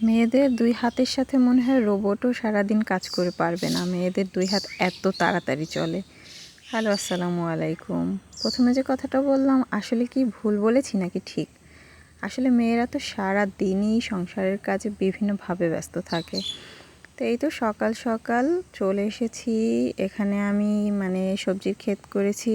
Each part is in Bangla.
মেয়েদের দুই হাতের সাথে মনে হয় রোবটও সারাদিন কাজ করে পারবে না, মেয়েদের দুই হাত এত তাড়াতাড়ি চলে। হ্যালো, আসসালামু আলাইকুম। প্রথমে যে কথাটা বললাম, আসলে কি ভুল বলেছি নাকি ঠিক? আসলে মেয়েরা তো সারা দিনই সংসারের কাজে বিভিন্নভাবে ব্যস্ত থাকে। তো এই তো সকাল সকাল চলে এসেছি এখানে। আমি সবজির ক্ষেত করেছি,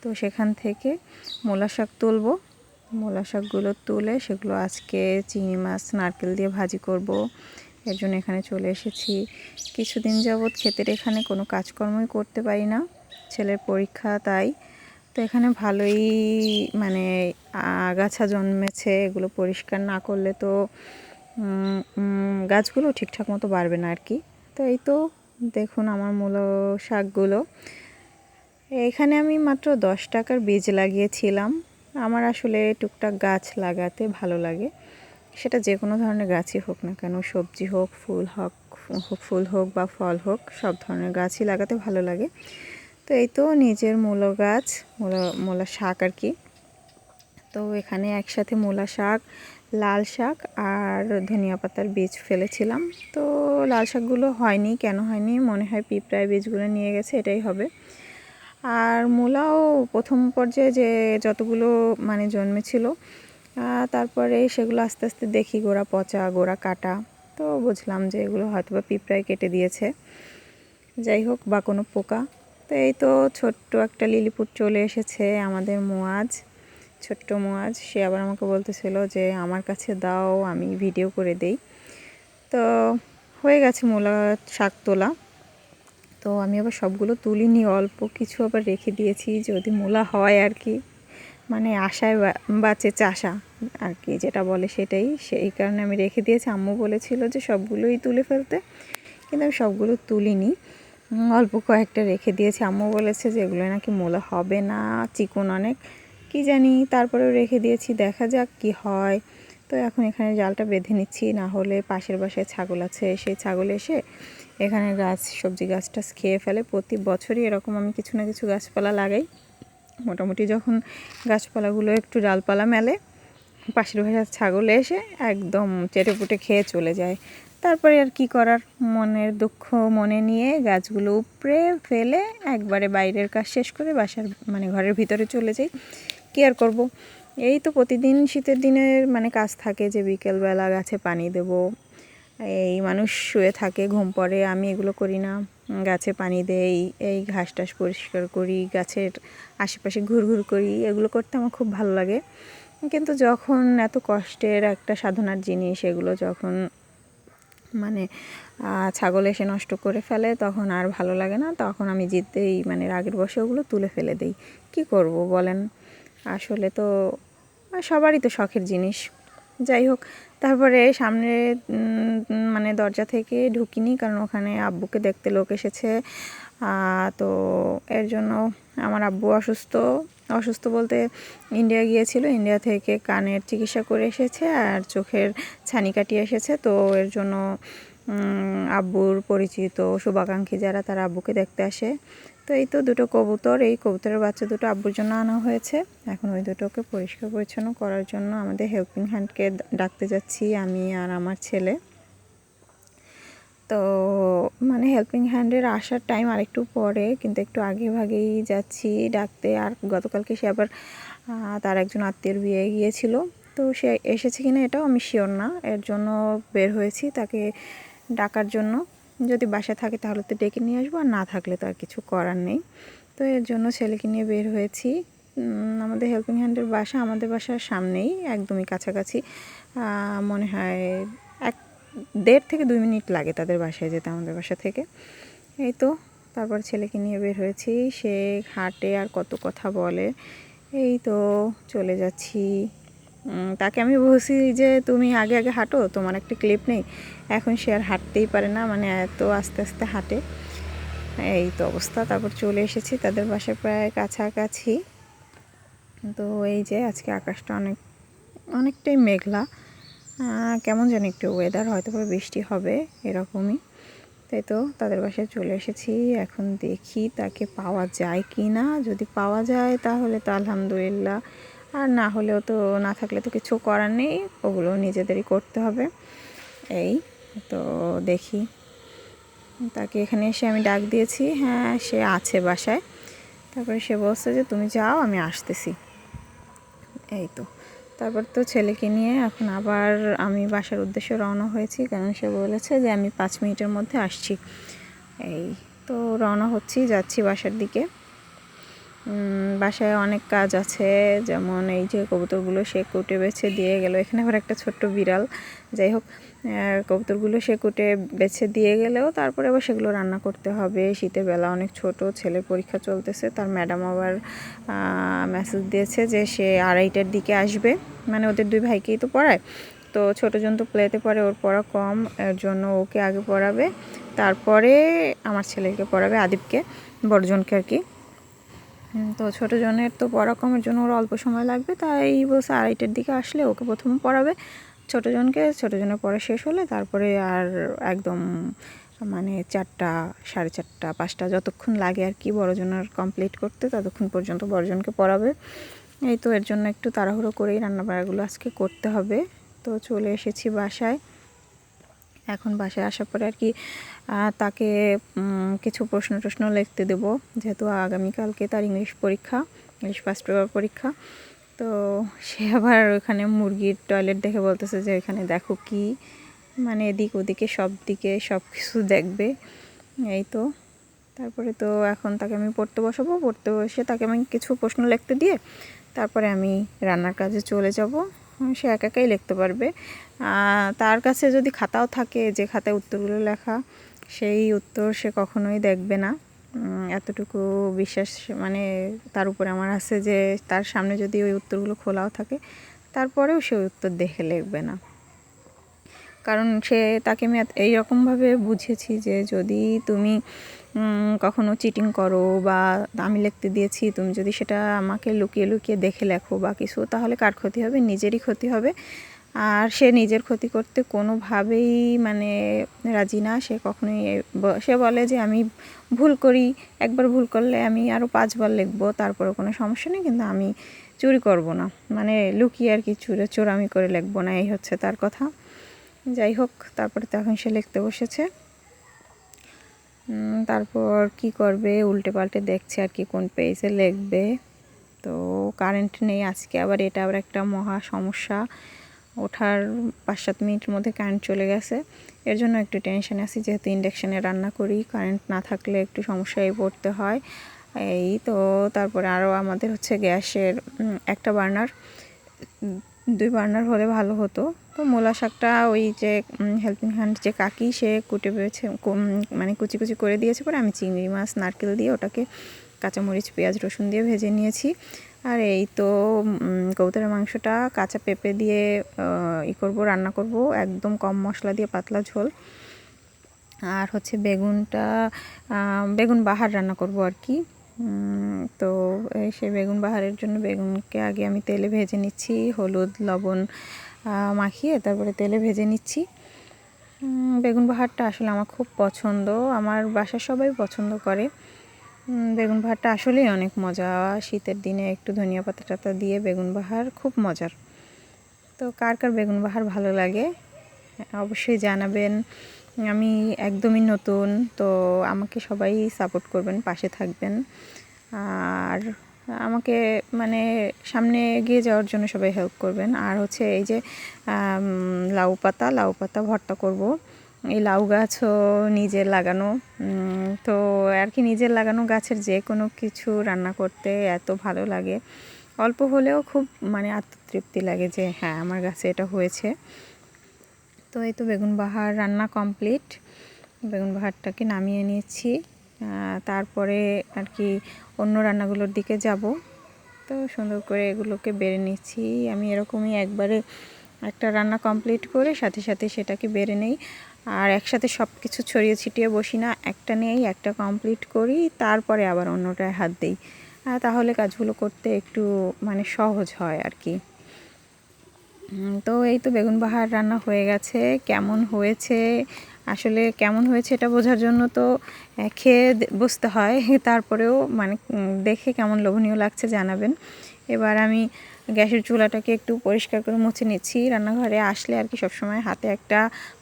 তো সেখান থেকে মূলা শাক তুলবো। মূলা শাকগুলো তুলে সেগুলো আজকে চিংড়ি মাছ নারকেল দিয়ে ভাজি করব। এর জন্য এখানে চলে এসেছি। কিছুদিন যাবৎ ক্ষেতের এখানে কোনো কাজকর্মই করতে পারি না, ছেলের পরীক্ষা, তাই তো এখানে ভালোই আগাছা জন্মেছে। এগুলো পরিষ্কার না করলে তো গাছগুলো ঠিকঠাক মতো বাড়বে না আর কি। তো এই তো দেখুন আমার মূলো শাকগুলো। এখানে আমি মাত্র 10 টাকার বীজ লাগিয়েছিলাম। আমার আসলে টুকটাক গাছ লাগাতে ভালো লাগে, সেটা যে কোনো ধরনের গাছই হোক না কেন, সবজি হোক, ফুল হোক বা ফল হোক, সব ধরনের গাছই লাগাতে ভালো লাগে। তো এই তো নিজের মূলো গাছ, মূলা শাক আর কি। তো এখানে একসাথে মূলা শাক, লাল শাক আর ধনিয়া পাতার বীজ ফেলেছিলাম। তো লাল শাকগুলো হয়নি, কেন হয়নি মনে হয় পিঁপড়ায় বীজগুলো নিয়ে গেছে, এটাই হবে। আর মূলাও প্রথম পর্যায়ে যে যতগুলো জন্মেছিল, তারপরে সেগুলো আস্তে আস্তে দেখি গোড়া পচা, গোড়া কাটা। তো বুঝলাম যে এগুলো হয়তো বা পিঁপড়ায় কেটে দিয়েছে, যাই হোক, বা কোনো পোকা। তো এই তো ছোট্ট একটা লিলিপুট চলে এসেছে, আমাদের মোয়াজ, ছোট্ট মোয়াজ। সে আবার আমাকে বলতেছিল যে আমার কাছে দাও, আমি ভিডিও করে দেই। তো হয়ে গেছে মূলা শাক তোলা। তো আমি আবার সবগুলো তুলিনি, অল্প কিছু আবার রেখে দিয়েছি যদি মূলা হয় আর কি। আশায় বাঁচে চাষা আর কি, যেটা বলে সেটাই। সেই কারণে আমি রেখে দিয়েছি। আম্মু বলেছিল যে সবগুলোই তুলে ফেলতে, কিন্তু আমি সবগুলো তুলিনি, অল্প কয়েকটা রেখে দিয়েছি। আম্মু বলেছে যে এগুলো নাকি মূলা হবে না, চিকন অনেক, কি জানি, তারপরেও রেখে দিয়েছি, দেখা যাক কি হয়। তো এখন এখানে জালটা বেঁধে নিচ্ছি, না হলে পাশের বাসায় ছাগল আছে, সেই ছাগল এসে এখানে সবজি গাছটা খেয়ে ফেলে। প্রতি বছরই এরকম আমি কিছু না কিছু গাছপালা লাগাই। মোটামুটি যখন গাছপালাগুলো একটু ডালপালা মেলে, পাশের বাসার ছাগল এসে একদম চেটেপুটে খেয়ে চলে যায়। তারপরে আর কি করার, মনের দুঃখ মনে নিয়ে গাছগুলো উপড়ে ফেলে একবারে বাইরের কাজ শেষ করে বাসার ঘরের ভিতরে চলে যাই। কী আর করব, এই তো প্রতিদিন শীতের দিনের কাজ থাকে যে বিকেলবেলা গাছে পানি দেব। এই মানুষ শুয়ে থাকে, ঘুম পড়ে, আমি এগুলো করি না, গাছে পানি দেই, এই ঘাস টাস পরিষ্কার করি, গাছের আশেপাশে ঘুরঘুর করি, এগুলো করতে আমার খুব ভালো লাগে। কিন্তু যখন এত কষ্টের একটা সাধনার জিনিস এগুলো যখন ছাগল এসে নষ্ট করে ফেলে, তখন আর ভালো লাগে না, তখন আমি জিততেই রাগের বশে ওগুলো তুলে ফেলে দিই। কি করব বলেন, আসলে তো সবারই তো শখের জিনিস। যাই হোক, তারপরে সামনে দরজা থেকে ঢুকিনি, কারণ ওখানে আব্বুকে দেখতে লোক এসেছে। তো এর জন্য আমার আব্বু অসুস্থ বলতে ইন্ডিয়া গিয়েছিল, ইন্ডিয়া থেকে কানের চিকিৎসা করে এসেছে আর চোখের ছানি কাটিয়ে এসেছে। তো এর জন্য আব্বুর পরিচিত শুভাকাঙ্ক্ষী যারা, তারা আব্বুকে দেখতে আসে। তো এই তো দুটো কবুতর, এই কবুতরের বাচ্চা দুটো আব্বুর জন্য আনা হয়েছে। এখন ওই দুটোকে পরিষ্কার পরিচ্ছন্ন করার জন্য আমাদের হেল্পিং হ্যান্ডকে ডাকতে যাচ্ছি, আমি আর আমার ছেলে। তো হেল্পিং হ্যান্ডের আসার টাইম আরেকটু পরে, কিন্তু একটু আগে ভাগেই যাচ্ছি ডাকতে। আর গতকালকে সে আবার তার একজন আত্মীয়ের বিয়ে গিয়েছিল, তো সে এসেছে কিনা এটাও আমি শিওর না, এর জন্য বের হয়েছি তাকে ডাকার জন্য। যদি বাসায় থাকে তাহলে তো ডেকে নিয়ে আসবো, আর না থাকলে তো আর কিছু করার নেই। তো এর জন্য ছেলেকে নিয়ে বের হয়েছি। আমাদের হেল্পিং হ্যান্ডের বাসা আমাদের বাসার সামনেই, একদমই কাছাকাছি। মনে হয় 1.5 থেকে 2 মিনিট লাগে তাদের বাসায় যেতে আমাদের বাসা থেকে। এই তো তারপর ছেলেকে নিয়ে বের হয়েছি, সে হাঁটে আর কত কথা বলে। এই তো চলে যাচ্ছি। তাকে আমি বলছি যে তুমি আগে আগে হাঁটো, তোমার একটা ক্লিপ নেই। এখন সে আর হাঁটতেই পারে না, এত আস্তে আস্তে হাঁটে। এই তো অবস্থা। তারপর চলে এসেছি তাদের বাসায় প্রায় কাছাকাছি। তো এই যে আজকে আকাশটা অনেকটাই মেঘলা, কেমন যেন একটু ওয়েদার, হয়তো বা বৃষ্টি হবে এরকমই। তাই তো তাদের বাসায় চলে এসেছি। এখন দেখি তাকে পাওয়া যায় কি না, যদি পাওয়া যায় তাহলে তো আলহামদুলিল্লাহ, আর না হলেও তো, না থাকলে তো কিছু করার নেই, ওগুলো নিজেদেরই করতে হবে। এই তো দেখি তাকে এখানে এসে আমি ডাক দিয়েছি, হ্যাঁ সে আছে বাসায়। তারপরে সে বলছে যে তুমি যাও, আমি আসতেছি। এই তো তারপর তো ছেলেকে নিয়ে এখন আবার আমি বাসার উদ্দেশ্যে রওনা হয়েছি, কারণ সে বলেছে যে আমি 5 মিনিটের মধ্যে আসছি। এই তো রওনা হচ্ছি, যাচ্ছি বাসার দিকে। বাসায় অনেক কাজ আছে, যেমন এই যে কবুতরগুলো সে কুটে বেছে দিয়ে গেল। এখানে আবার একটা ছোট্ট বিড়াল। যাই হোক, কবুতরগুলো সে কুটে বেছে দিয়ে গেলেও তারপরে আবার সেগুলো রান্না করতে হবে। শীতের বেলা অনেক ছোট, ছেলের পরীক্ষা চলতেছে। তার ম্যাডাম আবার মেসেজ দিয়েছে যে সে 2:30টার দিকে আসবে, মানে ওদের 2 ভাইকেই তো পড়ায়। তো ছোটোজন তো প্লেতে পড়ে, ওর পড়া কম, এর জন্য ওকে আগে পড়াবে, তারপরে আমার ছেলেকে পড়াবে, আদিবকে, বড়জনকে আর কি। তো ছোটো জনের তো পড়া কমের জন্য ওর অল্প সময় লাগবে, তাই বলছে 2:30টার দিকে আসলে ওকে প্রথমে পড়াবে ছোটো জনের পড়া শেষ হলে তারপরে আর একদম মানে 4টা, 4:30, 5টা যতক্ষণ লাগে আর কি বড়জনের কমপ্লিট করতে, ততক্ষণ পর্যন্ত বড়জনকে পড়াবে। এই তো এর জন্য একটু তাড়াহুড়ো করেই রান্নাবাড়াগুলো আজকে করতে হবে। তো চলে এসেছি বাসায়। এখন বাসায় আসার পরে আর কি তাকে কিছু প্রশ্ন লিখতে দেব, যেহেতু আগামীকালকে তার ইংলিশ ফার্স্ট পেপার পরীক্ষা। তো সে আবার ওখানে মুরগির টয়লেট দেখে বলতেছে যে এখানে দেখো কি, মানে এদিক ওদিকে সব দিকে সব কিছু দেখবে। এই তো তারপরে তো এখন তাকে আমি পড়তে বসে তাকে আমি কিছু প্রশ্ন লিখতে দিয়ে তারপরে আমি রান্নার কাজে চলে যাব। সে একাই লিখতে পারবে। তার কাছে যদি খাতাও থাকে, যে খাতায় উত্তরগুলো লেখা, সেই উত্তর সে কখনোই দেখবে না। এতটুকু বিশ্বাস মানে তার উপরে আমার আছে যে তার সামনে যদি ওই উত্তরগুলো খোলাও থাকে, তারপরেও সে ওই উত্তর দেখে লিখবে না। কারণ তাকে আমি এইরকমভাবে বুঝিয়েছি যে যদি তুমি কখনো চিটিং করো বা আমি লিখতে দিয়েছি, তুমি যদি সেটা আমাকে লুকিয়ে লুকিয়ে দেখে লেখো বা কিছু, তাহলে কার ক্ষতি হবে? নিজেরই ক্ষতি হবে। আর সে নিজের ক্ষতি করতে কোনোভাবেই মানে রাজি না। সে কখনোই সে বলে যে আমি ভুল করি, একবার ভুল করলে আমি আরও 5বার লিখবো, তারপরে কোনো সমস্যা নেই, কিন্তু আমি চুরি করব না, মানে লুকিয়ে আর কি চোরামি করে লিখবো না, এই হচ্ছে তার কথা। যাই হোক, তারপরে তো এখন সে লিখতে বসেছে। তারপর কি করবে, উল্টে পাল্টে দেখছে আর কি কোন পেজে লিখবে। তো কারেন্ট নেই আজকে, আবার এটা আবার একটা মহা সমস্যা। ওঠার 5-7 মিনিটের মধ্যে কারেন্ট চলে গেছে, এর জন্য একটু টেনশনে আছি, যেহেতু ইন্ডাকশানে রান্না করি, কারেন্ট না থাকলে একটু সমস্যায় পড়তে হয়। এই তো তারপরে আরও আমাদের হচ্ছে গ্যাসের একটা বার্নার, 2 বার্নার হলে ভালো হতো। তো মূলা শাকটা ওই যে হেল্পিং হ্যান্ড যে কাকি, সে কুটে পেয়েছে, মানে কুচি কুচি করে দিয়েছে, পরে আমি চিংড়ি মাছ নারকেল দিয়ে ওটাকে কাঁচামরিচ পেঁয়াজ রসুন দিয়ে ভেজে নিয়েছি। আর এই তো কবুতরের মাংসটা কাঁচা পেঁপে দিয়ে রান্না করব, একদম কম মশলা দিয়ে, পাতলা ঝোল। আর হচ্ছে বেগুন বাহার রান্না করব আর কি। তো সেই বেগুন বাহারের জন্য বেগুনকে আগে আমি তেলে ভেজে নিচ্ছি, হলুদ লবণ মাখিয়ে তারপরে তেলে ভেজে নিচ্ছি। বেগুন বাহারটা আসলে আমার খুব পছন্দ, আমার বাসার সবাই পছন্দ করে। বেগুন বাহারটা আসলেই অনেক মজা, শীতের দিনে একটু ধনিয়া পাতা টাতা দিয়ে বেগুন বাহার খুব মজার। তো কার কার বেগুন বাহার ভালো লাগে অবশ্যই জানাবেন। আমি একদমই নতুন, তো আমাকে সবাই সাপোর্ট করবেন, পাশে থাকবেন, আর আমাকে মানে সামনে এগিয়ে যাওয়ার জন্য সবাই হেল্প করবেন। আর হচ্ছে এই যে লাউ পাতা ভর্তা করব। এই লাউ গাছও নিজের লাগানো, তো আর কি নিজের লাগানো গাছের যে কোনো কিছু রান্না করতে এত ভালো লাগে, অল্প হলেও খুব মানে আত্মতৃপ্তি লাগে যে হ্যাঁ আমার গাছে এটা হয়েছে। তো এই তো বেগুন বাহার রান্না কমপ্লিট, বেগুন বাহারটাকে নামিয়ে নিয়েছি। তারপরে আর কি অন্য রান্নাগুলোর দিকে যাব। তো সুন্দর করে এগুলোকে বেড়ে নিচ্ছি আমি, এরকমই একবারে একটা রান্না কমপ্লিট করে সাথে সাথে সেটাকে বেড়ে নেই, আর একসাথে সব কিছু ছড়িয়ে ছিটিয়ে বসি না, একটা নেই একটা কমপ্লিট করি, তারপরে আবার অন্যটায় হাত দিই, তাহলে কাজগুলো করতে একটু মানে সহজ হয় আর কি। তো এই তো বেগুন বাহার রান্না হয়ে গেছে। কেমন হয়েছে, আসলে কেমন হয়েছে এটা বোঝার জন্য তো খেয়ে বুঝতে হয়, তারপরেও মানে দেখে কেমন লোভনীয় লাগছে জানাবেন। এবার আমি গ্যাসের চুলাটাকে একটু পরিষ্কার করে মুছে নিচ্ছি। রান্নাঘরে আসলে আর কি সবসময় হাতে একটা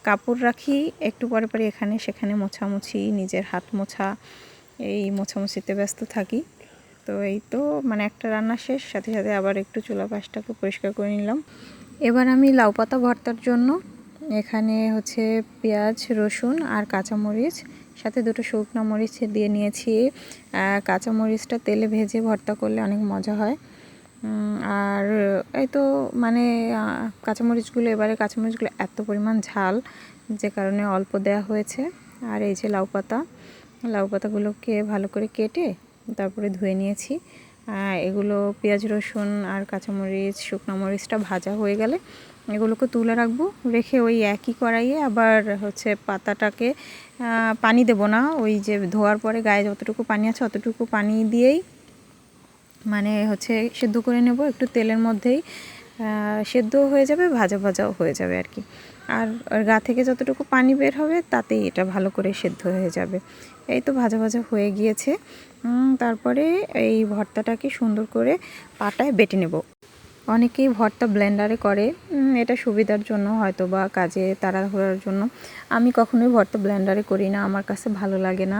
কাপড় রাখি, একটু পরে পরে এখানে সেখানে মোছামুছি, নিজের হাত মোছা, এই মোছামুছিতে ব্যস্ত থাকি। তো এই তো মানে একটা রান্না শেষ, সাথে সাথে আবার একটু চুলা পাশটাকে পরিষ্কার করে নিলাম। এবার আমি লাউ পাতা ভর্তার জন্য এখানে হচ্ছে পেঁয়াজ, রসুন আর কাঁচামরিচ, সাথে দুটো শুকনো মরিচ দিয়ে নিয়েছি। কাঁচামরিচটা তেলে ভেজে ভর্তা করলে অনেক মজা হয়। আর এই তো মানে কাঁচামরিচগুলো এত পরিমাণ ঝাল, যে কারণে অল্প দেয়া হয়েছে। আর এই যে লাউ পাতাগুলোকে ভালো করে কেটে তারপরে ধুয়ে নিয়েছি। এগুলো পেঁয়াজ, রসুন আর কাঁচামরিচ, শুকনো মরিচটা ভাজা হয়ে গেলে এগুলোকে তুলে রাখবো। রেখে ওই একই কড়াইয়ে আবার হচ্ছে পাতাটাকে পানি দেব না, ওই যে ধোয়ার পরে গায়ে যতটুকু পানি আছে অতটুকু পানি দিয়েই মানে হচ্ছে সেদ্ধ করে নেব। একটু তেলের মধ্যেই সেদ্ধ হয়ে যাবে, ভাজা ভাজাও হয়ে যাবে আর কি। আর গা থেকে যতটুকু পানি বের হবে তাতেই এটা ভালো করে সেদ্ধ হয়ে যাবে। এই তো ভাজা ভাজা হয়ে গিয়েছে। তারপরে এই ভর্তাটাকে সুন্দর করে পাটায় বেটে নেব। অনেকেই ভর্তা ব্লেন্ডারে করে, এটা সুবিধার জন্য হয়তো বা কাজে তাড়াহুড়োর জন্য। আমি কখনোই ভর্তা ব্লেন্ডারে করি না, আমার কাছে ভালো লাগে না।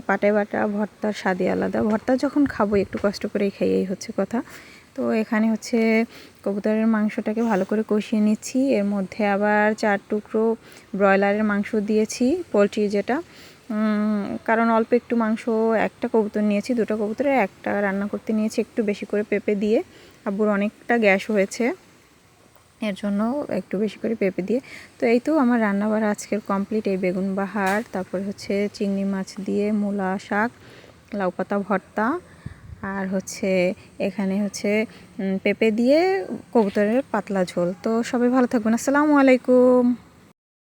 পাটায় বাটা ভর্তার স্বাদই আলাদা। ভর্তা যখন খাবো একটু কষ্ট করেই খাই, এই হচ্ছে কথা। তো এখানে হচ্ছে কবুতরের মাংসটাকে ভালো করে কষিয়ে নিচ্ছি। এর মধ্যে আবার 4 টুকরো ব্রয়লারের মাংস দিয়েছি, পোলট্রি যেটা, কারণ অল্প একটু মাংস, একটা কবুতর নিয়েছি, 2টা কবুতরের একটা রান্না করতে নিয়েছি একটু বেশি করে পেঁপে দিয়ে। আব্বুর অনেকটা গ্যাস হয়েছে, এর জন্য একটু বেশি করে পেঁপে দিয়ে। তো এই তো আমার রান্নাবাড়া আজকের কমপ্লিট। এই বেগুন বাহার, তারপর হচ্ছে চিংড়ি মাছ দিয়ে মূলা শাক, লাউ পাতা ভর্তা, আর হচ্ছে এখানে হচ্ছে পেঁপে দিয়ে কবুতরের পাতলা ঝোল। তো সবাই ভালো থাকবেন। আসসালামু আলাইকুম।